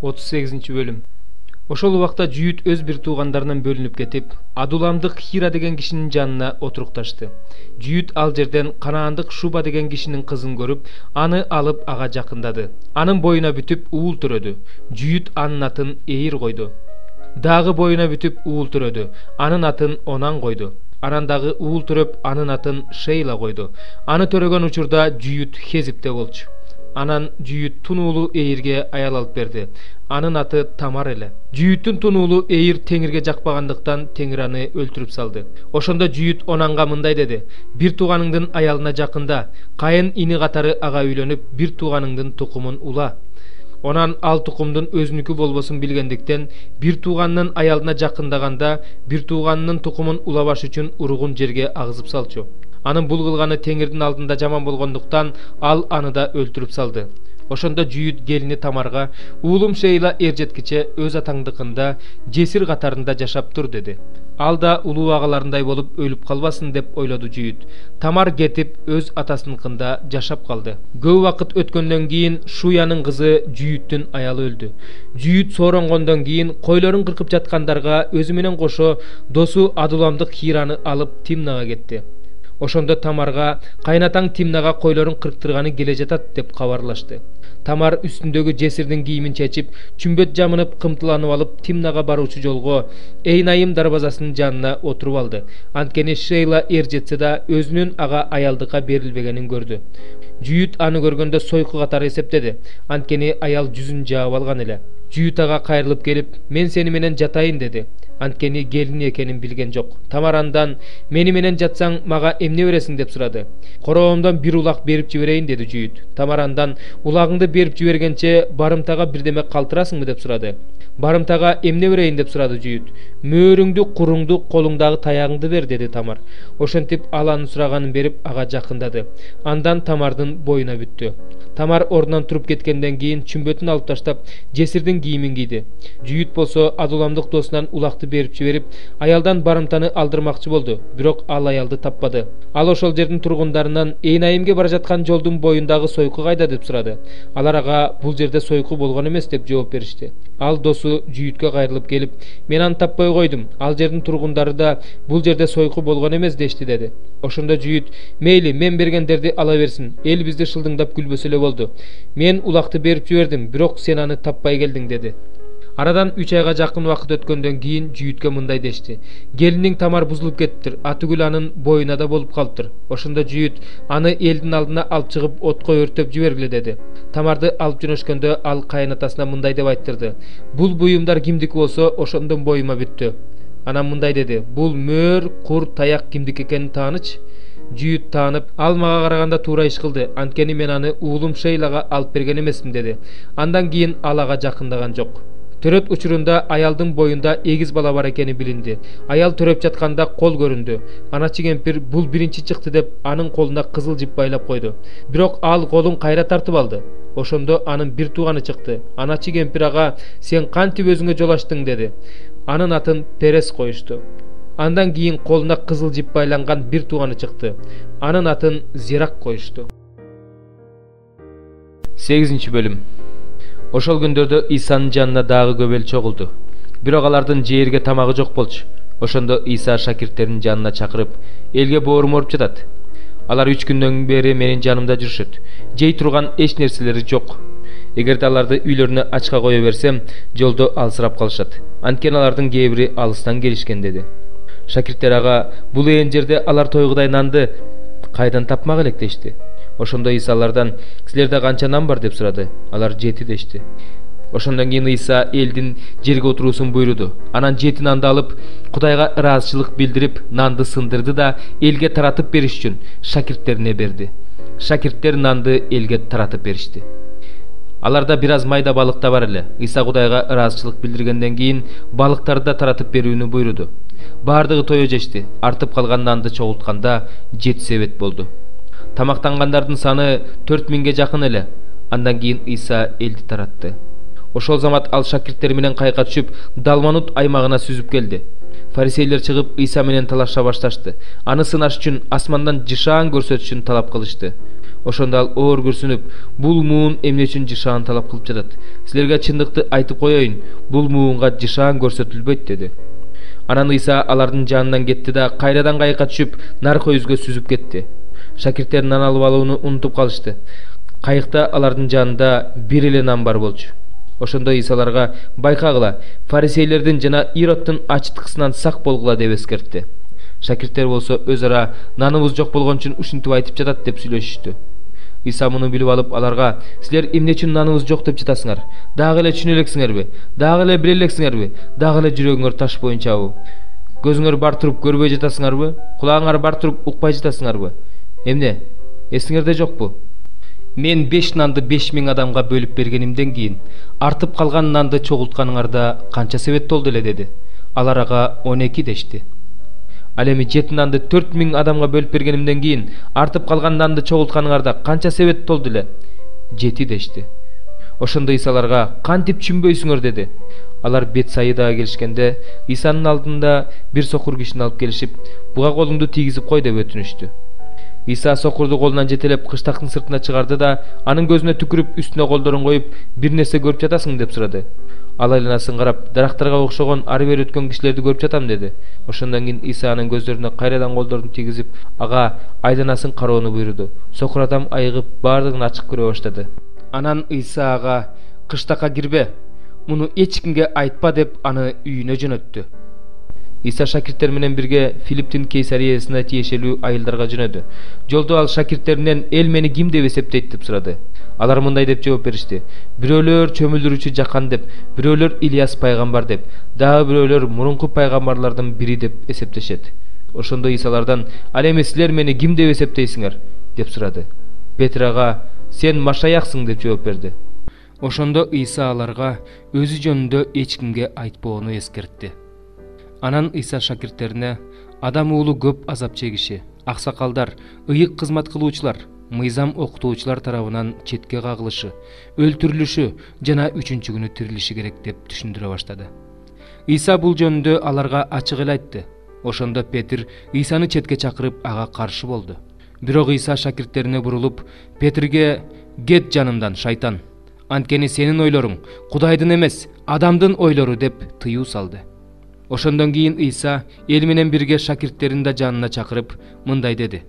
38 bölüm. Ошол убакта Жүйүт өз бир туугандарынан бөлүнүп кетип, Адуламдык Хира деген кишинин жанына отурукташты. Жүйүт ал жерден Канаандык Шуба деген кишинин кызын көрүп, аны алып ага жакындады. Анын боюна бүтүп уул төрөдү. Жүйүт анын атын Эйир койду. Дагы боюна бүтүп уул төрөдү. Анын атын Онан койду. Анан дагы уул төрөп, анын атын Шейла койду. Аны төрөгөн учурда Жүйүт Хезипте болчу. Анан Жүйүт тунуулу Эйирге аял алып берди. Анын аты Тамар эле. Жүйүттүн тунуулу Эйир Теңирге жакпагандыктан Теңир аны өлтүрүп салды. Ошондо Жүйүт Онанга мындай деди: бир тууганыңдын аялына жакында, кайын ини катары ага үйлөнүп, бир тууганыңдын тукумун ула. Онан ал тукумдун өзүнүкү болбосун билгендиктен, бир тууганынын аялына жакындаганда, бир тууганынын тукумун улабаш үчүн уругун жерге агызып салчу. Анын бул кылганы Теңирдин алдында жаман болгондуктан ал аны да өлтүрүп салды. Ошондо Жүйүт келини Тамарга: "Уулум Шейла эржеткиче өз атаңдыкында жесир катарында жашап тур" деди. Ал да улуу агаларындай болуп өлүп калбасын деп ойлоду Жүйүт. Тамар кетип өз атасыныкында жашап калды. Көп убакыт өткөндөн кийин Шуянын кызы Жүйүттүн аялы өлдү. Жүйүт сооронгондон кийин койлорун кыркып жаткандарга өзү менен кошо досу Адуламдык Хираны алып Тимнага кетти. Ошондо Тамарга кайнатаң Тимнага койлорун кырктырганы келе жатат деп кабарлашты. Тамар үстүндөгү жесирдин кийимин чечип, чүмбөт жамынып кымтыланып алып Тимнага баруучу жолго Эйнайым дарбазасынын жанына отуруп алды. Анткени Шейла эржетсе да өзүнүн ага аялдыкка берилбегенин көрдү. Жүйүт аны көргөндө сойку катары эсептеди. Анткени аял жүзүн жаап алган эле. Жүйүт ага кайрылып келип: "Мен сени менен жатайын" деди. Анткени келини экенин билген жок. Тамар андан: "Мени менен жатсаң мага эмне бересиң" деп сурады. "Короомдон бир улак берип жиберейин" деди Жүйүт. Тамар андан: "Улагыңды берип жибергенче барымтага бирдеме калтырасыңбы" деп сурады. "Барымтага эмне берейин" деп сурады Жүйүт. "Мөөрүңдү, куруңду, колуңдагы таягыңды бер" деди Тамар. Ошентип ал анын сураганын берип ага жакындады. Андан Тамардын боюна бүттү. Тамар ордунан туруп кеткенден кийин чүмбөтүн алып таштап, жесирдин кийимин кийди. Жүйүт болсо Адуламдык досунан улакты берип жиберип, аялдан барымтаны алдырмакчы болду, бирок ал аялды таппады. Ал ошол жердин тургундарынан Эйнайымге бара жаткан жолдун боюндагы сойку кайда деп сурады. Алар ага бул жерде сойку болгон эмес деп жооп беришти. Ал досу Жүйүткө кайрылып келип: "Мен аны таппай койдум. Ал жердин тургундары да бул жерде сойку болгон эмес дешти" деди. Ошондо Жүйүт: "Мейли, мен бергендерди ала берсин. Эл бизди шылдыңдап күлбөсө эле болду. Мен улакты берип жибердим, бирок сен аны таппай келдиң" деди. Арадан 3 айга жакын убакыт өткөндөн кийин Жүйүткө мындай дешти: "Келиниң Тамар бузулуп кетиптир, атүгүл анын боюна да болуп калыптыр." Ошондо Жүйүт аны элдин алдына алып чыгып отко өртөп жибергиле деди. Тамарды алып жөнөшкөндө ал кайнатасына мындай деп айттырды: "Бул буюмдар кимдики болсо, ошондон боюма бүттү." Анан мындай деди: "Бул мөөр, кур, таяк кимдики экенин тааныч." Жүйүт таанып: "Ал мага караганда туура иш кылды, анткени мен аны уулум Шейлага алып берген эмесмин" деди. Андан кийин ал ага жакындаган жок. Төрөт учурунда аялдын боюнда эгиз бала бар экени билинди. Аял төрөп жатканда кол көрүндү. Аначы кемпир бул биринчи чыкты деп анын колуна кызыл жип байлап койду. Бирок ал колун кайра тартып алды. Ошондо анын бир тууганы чыкты. Аначы кемпир ага: "Сен кантип өзүңө жол ачтың" деди. Анын атын Перес коюшту. Андан кийин колуна кызыл жип байланган бир тууганы чыкты. Анын атын Зирак коюшту. 8 бөлүм. Ошол күндөрдө Исанын жанына дагы көп эл чогулду. Бирок алардын жээрге тамагы жок болчу. Ошондо Иса шакирттеринин жанына чакырып: "Элге боорум ооруп жатат. Алар 3 күндөн бери менин жанымда жүрүшөт. Жей турган эч нерселери жок. Эгерде аларды үйлөрүнө ачка кое берсем, жолдо алсырап калышат. Анткени алардын кээ бири алыстан келишкен" деди. Шакирттер ага: "Бул ээн жерде алар тойгудай нанды кайдан тапмак элек" дешти. Ошондо Иса алардан: "Силерде канча нан бар" деп сурады. Алар 7 дешти. Ошондон кийин Иса элдин жерге отуруусун буйруду. Анан 7 нанды алып, Кудайга ыраазычылык билдирип, нанды сындырды да элге таратып бериш үчүн шакирттерине берди. Шакирттер нанды элге таратып беришти. Аларда бир аз майда балык да бар эле. Иса Кудайга ыраазычылык билдиргенден кийин балыктарды да таратып берүүнү буйруду. Бардыгы тое жешти. Артып калган нанды чогултканда 7 себет болду. Тамактангандардын саны 4000ге жакын эле. Андан кийин Иса элди таратты. Ошол замат ал шакирттери менен кайыкка түшүп, Далманут аймагына сүзүп келди. Фарисейлер чыгып Иса менен талаша башташты. Аны сынаш үчүн асмандан жышаан көрсөтүшүн талап кылышты. Ошондо ал оор күрсүнүп, бул муун эмне үчүн жышаан талап кылып жатат? Силерге чындыкты айтып коеюн, бул муунга жышаан көрсөтүлбөйт деди. Анан Ыйса алардын жанынан кетти да кайрадан кайыкка түшүп, наркы өзгө сүзүп кетти. Шакирттер нан алып алууну унутуп калышты. Кайыкта алардын жанында бир эле нан бар болчу. Ошондо Ыйса аларга байкагыла, фарисейлердин жана Ироддун ачыткысынан сак болгула деп эскертти. Шакирттер болсо өз ара наныбыз жок болгон үчүн ушинтип айтып жатат деп сүйлөшүштү. Ыйса муну билип алып аларга: "Силер эмне үчүн наныбыз жок деп жатасыңар? Дагы эле түшүнө элексиңерби? Дагы эле биле элексиңерби? Дагы эле жүрөгүңөр таш боюнчабы? Көзүңөр бар туруп көрбөй жатасыңарбы? Кулагыңар бар туруп укпай жатасыңарбы? Эмне? Эсиңерде жокпу? Мен 5 нанды 5000 адамга бөлүп бергенимден кийин артып калган нанды чогултканыңарда канча себет болду эле?" деди. Алар ага 12 дешти. Ал эми 7 нанды 4000 адамга бөлүп бергенимден кийин артып калган нанды чогултканыңарда канча себет болду эле? 7 дешти. Ошондо Ыйса аларга: "Кантип түшүнбөйсүңөр?" деди. Алар Бетсаидага келишкенде, Ыйсанын алдында бир сокур кишини алып келишип, "Буга колуңду тийгизип кой" деп өтүнүштү. Ыйса сокурду колунан жетелеп кыштактын сыртына чыгарды да, анын көзүнө түкүрүп, үстүнө колдорун коюп, "Бир нерсе көрүп жатасың?" деп сурады. Ал айланасын карап, "Дарактарга окшогон ары бери өткөн кишилерди көрүп жатам" деди. Ошондон кийин Ыйса анын көздөрүнө кайрадан колдорун тийгизип, ага айланасын кароону буйруду. Сокур адам айыгып, бардыгын ачык көрө баштады. Анан Ыйса ага: "Кыштакка кирбе, муну эч кимге айтпа" деп аны үйүнө жөнөттү. Ыйса шакирттер менен бирге Филипптин Кейсариясына тиешелүү айылдарга жөнөдү. Жолдо ал шакирттеринен "Эл мени ким деп эсептейт?" деп сурады. Алар мындай деп жооп беришти: "Бирөөлөр чөмүлдүрүүчү Жакан деп, бирөөлөр Ильяс пайгамбар деп, дагы бирөөлөр мурунку пайгамбарлардын бири деп эсептешет." Ошондо Ыйса алардан: "Ал эми силер мени ким деп эсептейсиңер?" деп сурады. Петр ага: "Сен Машаяксың" деп жооп берди. Ошондо Ыйса аларга өзү жөнүндө эч кимге айтпоону эскертти. Анан Ыйса шакирттерине: "Адам уулу көп азап чегиши, аксакалдар, ыйык кызмат кылуучулар, мыйзам окутуучулар тарабынан четке кагылышы, өлтүрүлүшү жана 3-күнү күнү тирилиши керек" деп түшүндүрө баштады. Ыйса бул жөнүндө аларга ачык эле айтты. Ошондо Петр Ыйсаны четке чакырып ага каршы болду. Бирок Ыйса шакирттерине бурулуп, Петрге: "Кет жанымдан, шайтан! Анткени сенин ойлоруң Кудайдын эмес, адамдын ойлору" деп тыюу салды. Ошондон кийин Ыйса эл менен бирге шакирттерин да жанына чакырып мындай деди: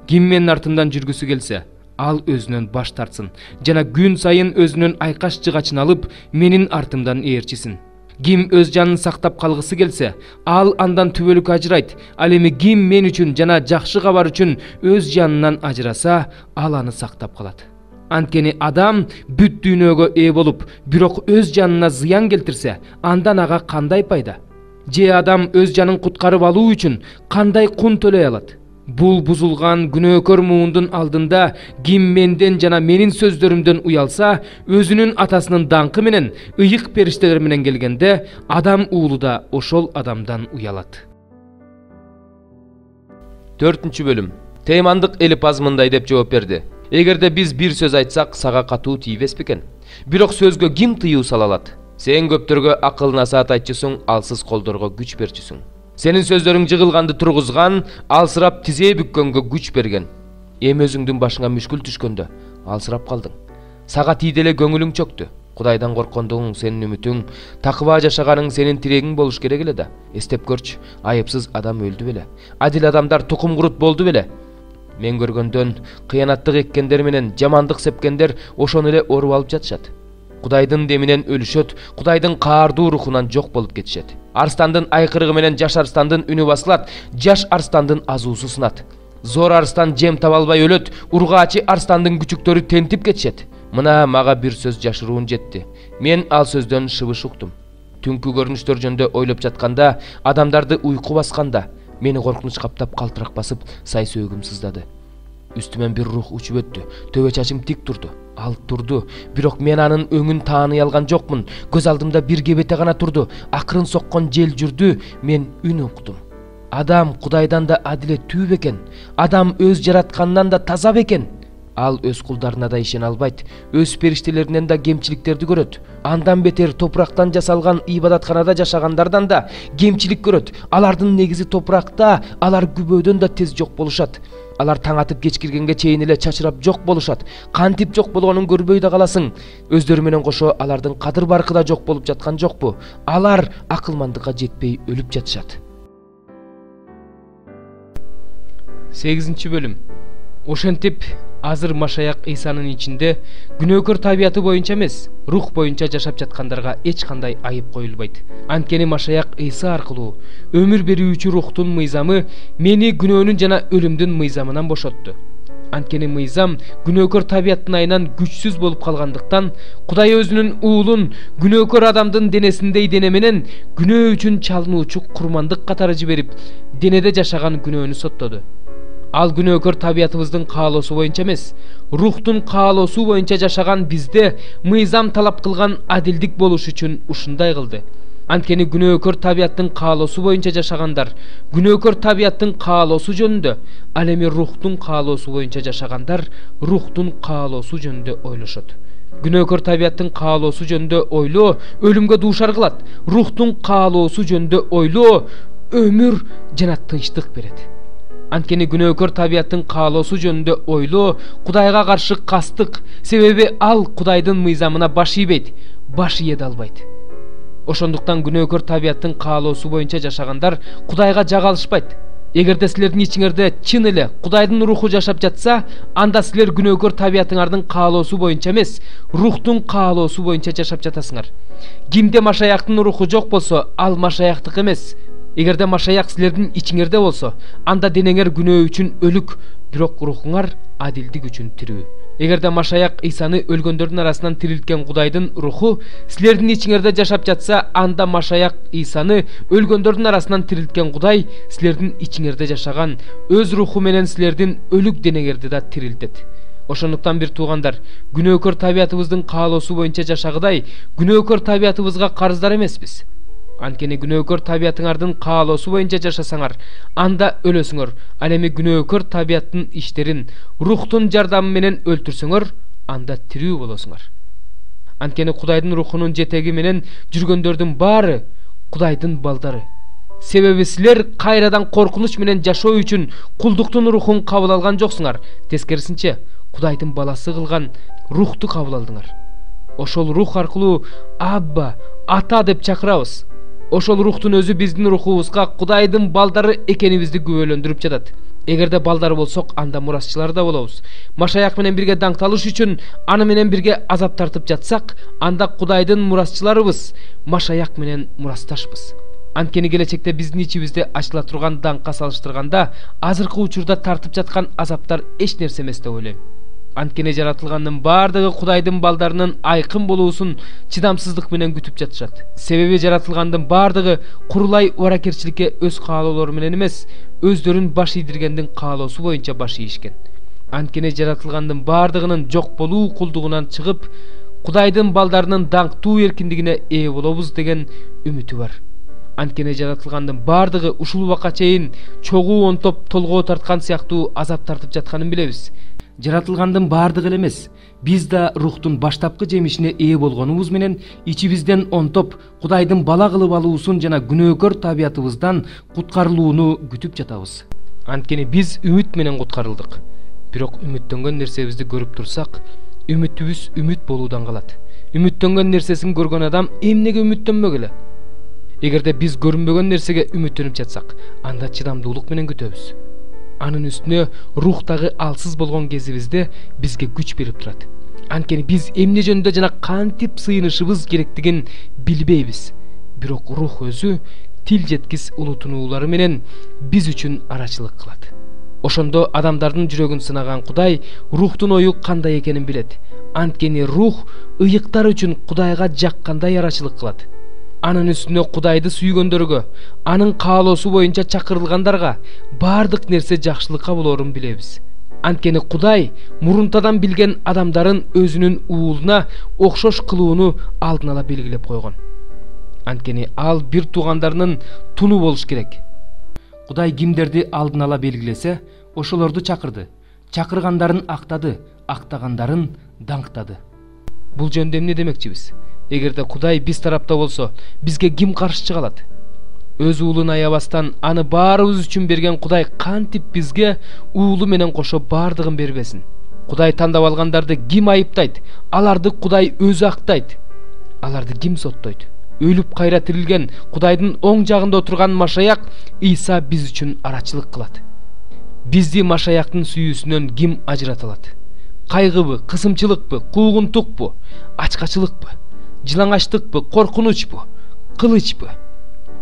"Ким менин артымдан жүргүсү келсе, ал өзүнөн баш тартсын жана күн сайын өзүнүн айкаш жыгачын алып, менин артымдан ээрчисин. Ким өз жанын сактап калгысы келсе, ал андан түбөлүк ажырайт. Ал эми ким мен үчүн жана жакшы кабар үчүн өз жанынан ажыраса, ал аны сактап калат. Анткени адам бүт дүйнөгө ээ болуп, бирок өз жанына зыян келтирсе, андан ага кандай пайда? Же адам өз жанын куткарып алуу үчүн кандай кун төлөй алат? Бул бузулган күнөөкөр муундун алдында ким менден жана менин сөздөрүмдөн уялса, өзүнүн атасынын даңкы менен, ыйык периштелер менен келгенде, адам уулу да ошол адамдан уялат. 4-бөлүм. Теймандык Элипаз мындай деп жооп берди: "Эгерде биз бир сөз айтсак, сага катуу тийбес бекен? Бирок сөзгө ким тыюу сала алат? Сен көптөргө акыл насаат айтчусуң, алсыз колдорго күч берчүсүң. Сенин сөздөрүң жыгылганды тургузган, алсырап тизе бүккөнгө күч берген. Эми өзүңдүн башыңа мүшкүл түшкөндө алсырап калдың. Сага тийди эле көңүлүң чөктү. Кудайдан корккондугуң сенин үмүтүң, такыба жашаганың сенин тирегиң болуш керек эле да. Эстеп көрчү, айыпсыз адам өлдү беле? Адил адамдар тукум курут болду беле? Мен көргөндөн кыянаттык эккендер менен жамандык сепкендер ошону эле оруп алып жатышат. Кудайдын деминен өлүшөт, Кудайдын каардуу рухунан жок болуп кетишет. Арстандын айкырыгы менен жаш арстандын үнү басылат, жаш арстандын азуусу сынат. Зор арстан жем таба албай өлөт, ургаачы арстандын күчүктөрү тентип кетишет. Мына мага бир сөз жашыруун жетти. Мен ал сөздөн шыбыш уктум. Түнкү көрүнүштөр жөнүндө ойлоп жатканда, адамдарды уйку басканда, мени коркунуч каптап калтырак басып, сай сөөгүм сыздады. Үстүмөн бир рух учуп өттү. Төбө чачым тик турду. Ал турду, бирок мен анын өңүн тааный алган жокмун. Көз алдымда бир кебете гана турду. Акырын соккон жел жүрдү, мен үн уктум. Адам Кудайдан да адилеттүү бекен. Адам өз жаратканынан да таза бекен. Ал өз кулдарына да ишене албайт, өз периштелеринен да кемчиликтерди көрөт. Андан бетер топурактан жасалган ибадатканада жашагандардан да кемчилик көрөт. Алардын негизи топуракта, алар күбөдөн да тез жок болушат. Алар таң атып кеч киргенге чейин эле чачырап жок болушат. Кантип жок болгонун көрбөй да каласың. Өздөрү менен кошо алардын кадыр баркы да жок болуп жаткан жокпу? Алар акылмандыкка жетпей өлүп жатышат. 8-бөлүм. Ошентип азыр Машаяк Ыйсанын ичинде күнөөкөр табияты боюнча эмес, рух боюнча жашап жаткандарга эч кандай айып коюлбайт. Анткени Машаяк Ыйса аркылуу өмүр берүүчү рухтун мыйзамы мени күнөөнүн жана өлүмдүн мыйзамынан бошотту. Анткени мыйзам күнөөкөр табияттын айынан күчсүз болуп калгандыктан Кудай өзүнүн уулун күнөөкөр адамдын денесиндей дене менен күнөө үчүн чалынуучу курмандык катары жиберип, денеде жашаган күнөөнү соттоду. Ал күнөөкөр табиятыбыздын каалоосу боюнча эмес, рухтун каалоосу боюнча жашаган бизде мыйзам талап кылган адилдик болуш үчүн ушундай кылды. Анткени күнөөкөр табияттын каалоосу боюнча жашагандар күнөөкөр табияттын каалоосу жөнүндө, ал эми рухтун каалоосу боюнча жашагандар рухтун каалоосу жөнүндө ойлошот. Күнөөкөр табияттын каалоосу жөнүндө ойлоо өлүмгө дуушар кылат, рухтун каалоосу жөнүндө ойлоо өмүр жана тынчтык берет. Анткени күнөөкөр табияттын каалоосу жөнүндө ойлоо Кудайга каршы кастык, себеби ал Кудайдын мыйзамына баш ийбейт, баш ийе албайт. Ошондуктан күнөөкөр табияттын каалоосу боюнча жашагандар Кудайга жак алышпайт. Эгерде силердин ичиңерде чын эле Кудайдын руху жашап жатса, анда силер күнөөкөр табиятыңардын каалоосу боюнча эмес, рухтун каалоосу боюнча жашап жатасыңар. Кимде Машаяктын руху жок болсо, ал Машаяктык эмес. Эгерде Машаяк силердин ичиңерде болсо, анда денеңер күнөө үчүн өлүк, бирок рухуңар адилдик үчүн тирүү. Эгерде Машаяк Ыйсаны өлгөндөрдүн арасынан тирилткен Кудайдын руху силердин ичиңерде жашап жатса, анда Машаяк Ыйсаны өлгөндөрдүн арасынан тирилткен Кудай силердин ичиңерде жашаган өз руху менен силердин өлүк денеңерди да тирилтет. Ошондуктан бир туугандар, күнөөкөр табиятыбыздын каалоосу боюнча жашагыдай, күнөөкөр табиятыбызга карыздар эмеспиз. Анткени күнөөкөр табиятыңардын каалоосу боюнча жашасаңар, анда өлөсүңөр. Ал эми күнөөкөр табияттын иштерин рухтун жардамы менен өлтүрсөңөр, анда тирүү болосуңар. Анткени Кудайдын рухунун жетеги менен жүргөндөрдүн баары Кудайдын балдары. Себеби силер кайрадан коркунуч менен жашоо үчүн кулдуктун рухун кабыл алган жоксуңар. Тескерисинче, Кудайдын баласы кылган рухту кабыл алдыңар. Ошол рух аркылуу Абба, Ата деп чакырабыз. Ошол рухтун өзү биздин рухубузга Кудайдын балдары экенибизди күбөлөндүрүп жатат. Эгерде балдары болсок, анда мурасчылар да болобуз. Машаяк менен бирге даңкталыш үчүн аны менен бирге азап тартып жатсак, анда Кудайдын мурасчыларыбыз, Машаяк менен мурасташпыз. Анткени келечекте биздин ичибизде ачыла турган даңкка салыштырганда, азыркы учурда тартып жаткан азаптар эч нерсе эмес деп ойлойм. Анткени жаратылгандын баардыгы Кудайдын балдарынын айкын болуусун чыдамсыздык менен күтүп жатышат. Себеби жаратылгандын баардыгы курулай убаракерчиликке өз каалоолору менен эмес, өздөрүн баш ийдиргендин каалоосу боюнча баш ийишкен. Анткени жаратылгандын баардыгынын жок болуу кулдугунан чыгып, Кудайдын балдарынын даңктуу эркиндигине ээ болобуз деген үмүтү бар. Анткени жаратылгандын баардыгы ушул убакка чейин чогуу онтоп толгоо тарткан сыяктуу азап тартып жатканын билебиз. Жаратылгандын баардыгы эле эмес, биз да рухтун баштапкы жемишине ээ болгонубуз менен ичибизден онтоп Кудайдын бала кылып алуусун жана күнөөкөр табиятыбыздан куткарылууну күтүп жатабыз. Анткени биз үмүт менен куткарылдык. Бирок үмүттөнгөн нерсебизди көрүп турсак, үмүтүбүз үмүт болуудан калат. Үмүттөнгөн нерсесин көргөн адам эмнеге үмүттөнмөк эле? Эгерде биз көрүнбөгөн нерсеге үмүттөнүп жатсак, анда чыдамдуулук менен күтөбүз. Анын үстүнө рухтагы алсыз болгон кезибизде бизге күч берип турат. Анткени биз эмне жөнүндө жана кантип сыйынышыбыз керектигин билбейбиз. Бирок рух өзү тил жеткис улутунуулары менен биз үчүн арачылык кылат. Ошондо адамдардын жүрөгүн сынаган Кудай рухтун ою кандай экенин билет. Анткени рух ыйыктар үчүн Кудайга жаккандай арачылык кылат. Анын үстүнө Кудайды сүйгөндөргө, анын каалоосу боюнча чакырылгандарга баардык нерсе жакшылыкка болоорун билебиз. Анткени Кудай мурунтадан билген адамдарын өзүнүн уулуна окшош кылууну алдын ала белгилеп койгон. Анткени ал бир туугандарынын туну болуш керек. Кудай кимдерди алдын ала белгилесе, ошолорду чакырды. Чакыргандарын актады, актагандарын даңктады. Бул жөнүндө эмне демекчибиз? Эгерде Кудай биз тарапта болсо, бизге ким каршы чыга алат? Өз уулун аябастан аны баарыбыз үчүн берген Кудай кантип бизге уулу менен кошо бардыгын бербесин? Кудай тандап алгандарды ким айыптайт? Аларды Кудай өзү актайт. Аларды ким соттойт? Өлүп кайра тирилген Кудайдын оң жагында отурган Машаяк Иса биз үчүн арачылык кылат. Бизди Машаяктын сүйүүсүнөн ким ажырата алат? Кайгыбы, кысымчылыкпы, куугунтукпу, ачкачылыкпы, жылаңачтыкпы, коркунучпу, кылычпы?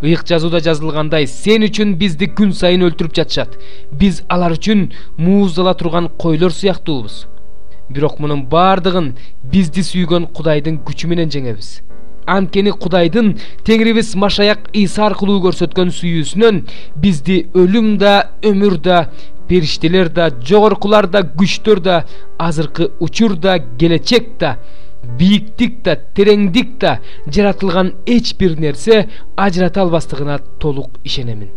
Ыйык жазууда жазылгандай, сен үчүн бизди күн сайын өлтүрүп жатышат. Биз алар үчүн мууздала турган койлор сыяктуубуз. Бирок мунун бардыгын бизди сүйгөн Кудайдын күчү менен жеңебиз. Анткени Кудайдын Теңирибиз Машаяк Иса аркылуу көрсөткөн сүйүүсүнөн бизди өлүм да, өмүр да, периштелер да, жогоркулар да, күчтөр да, азыркы учур да, келечек да, бийиктик да, тереңдик да, жаратылган эч бир нерсе ажырата албастыгына толук ишенемин.